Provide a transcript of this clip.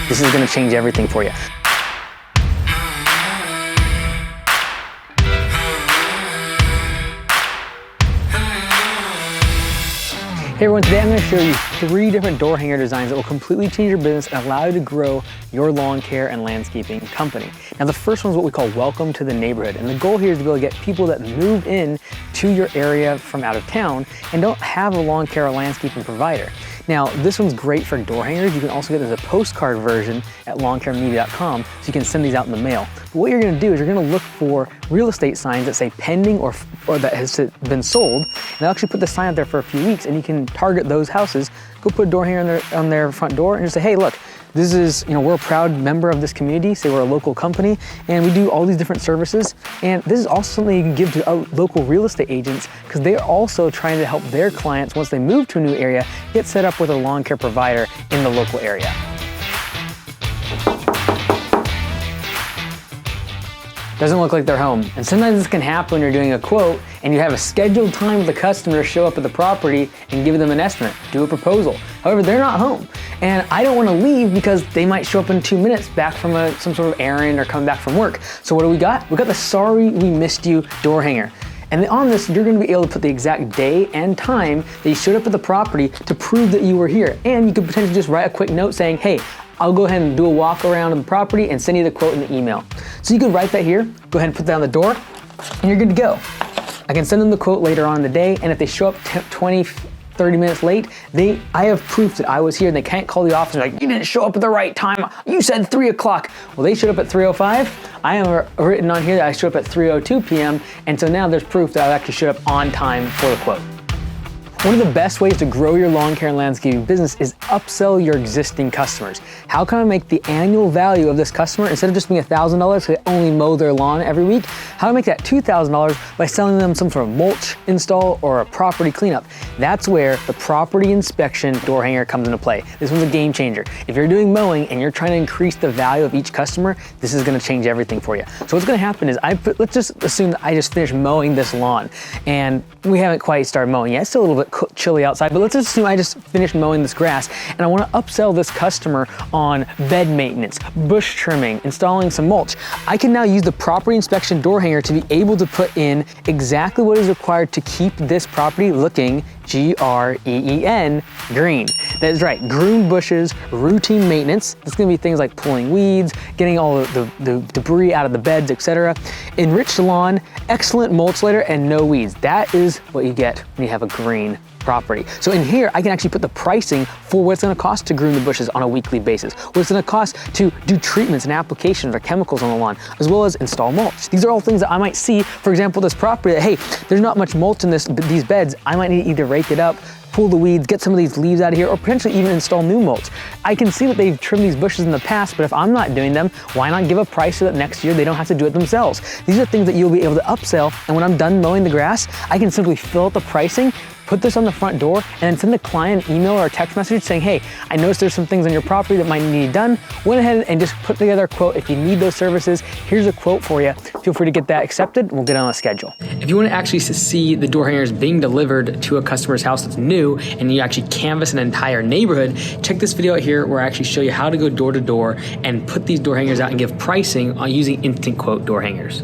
This is gonna change everything for you. Hey everyone, today I'm going to show you 3 different door hanger designs that will completely change your business and allow you to grow your lawn care and landscaping company. Now the first one is what we call Welcome to the Neighborhood, and the goal here is to be able to get people that move in to your area from out of town and don't have a lawn care or landscaping provider. Now this one's great for door hangers. You can also get it as a postcard version at lawncaremedia.com, so you can send these out in the mail. But what you're going to do is you're going to look for real estate signs that say pending or that has been sold, and they'll actually put the sign out there for a few weeks, and you can target those houses. Go put a door hanger on their front door and just say, hey look, this is, we're a proud member of this community, say we're a local company, and we do all these different services. And this is also something you can give to local real estate agents, because they're also trying to help their clients, once they move to a new area, get set up with a lawn care provider in the local area. Doesn't look like they're home. And sometimes this can happen when you're doing a quote and you have a scheduled time with the customer to show up at the property and give them an estimate, do a proposal. However, they're not home. And I don't want to leave because they might show up in 2 minutes back from some sort of errand or coming back from work. So what do we got? We got the Sorry We Missed You door hanger. And on this, you're going to be able to put the exact day and time that you showed up at the property to prove that you were here. And you could potentially just write a quick note saying, hey, I'll go ahead and do a walk around of the property and send you the quote in the email. So you could write that here, go ahead and put that on the door, and you're good to go. I can send them the quote later on in the day, and if they show up 20, 30 minutes late, I have proof that I was here, and they can't call the office and like, you didn't show up at the right time, you said 3 o'clock. Well, they showed up at 3:05. I have written on here that I showed up at 3:02 p.m., and so now there's proof that I actually showed up on time for the quote. One of the best ways to grow your lawn care and landscaping business is upsell your existing customers. How can I make the annual value of this customer, instead of just being $1,000 because they only mow their lawn every week, how do I make that $2,000 by selling them some sort of mulch install or a property cleanup? That's where the property inspection door hanger comes into play. This one's a game changer. If you're doing mowing and you're trying to increase the value of each customer, this is gonna change everything for you. So what's gonna happen is, let's just assume that I just finished mowing this lawn and we haven't quite started mowing yet. It's still a little bit chilly outside, but let's just assume I just finished mowing this grass and I want to upsell this customer on bed maintenance, bush trimming, installing some mulch. I can now use the property inspection door hanger to be able to put in exactly what is required to keep this property looking Green, green. That is right, groomed bushes, routine maintenance. It's gonna be things like pulling weeds, getting all the debris out of the beds, etc. Enriched lawn, excellent mulch layer, and no weeds. That is what you get when you have a green property. So in here, I can actually put the pricing for what it's gonna cost to groom the bushes on a weekly basis, what it's gonna cost to do treatments and applications or chemicals on the lawn, as well as install mulch. These are all things that I might see, for example, this property that, hey, there's not much mulch in these beds. I might need to either rake it up, pull the weeds, get some of these leaves out of here, or potentially even install new mulch. I can see that they've trimmed these bushes in the past, but if I'm not doing them, why not give a price so that next year they don't have to do it themselves? These are things that you'll be able to upsell, and when I'm done mowing the grass, I can simply fill out the pricing, put this on the front door, and then send the client an email or a text message saying, hey, I noticed there's some things on your property that might need done. Went ahead and just put together a quote. If you need those services, here's a quote for you. Feel free to get that accepted, and we'll get on a schedule. If you want to actually see the door hangers being delivered to a customer's house that's new, and you actually canvas an entire neighborhood, check this video out here where I actually show you how to go door to door and put these door hangers out and give pricing on using Instant Quote door hangers.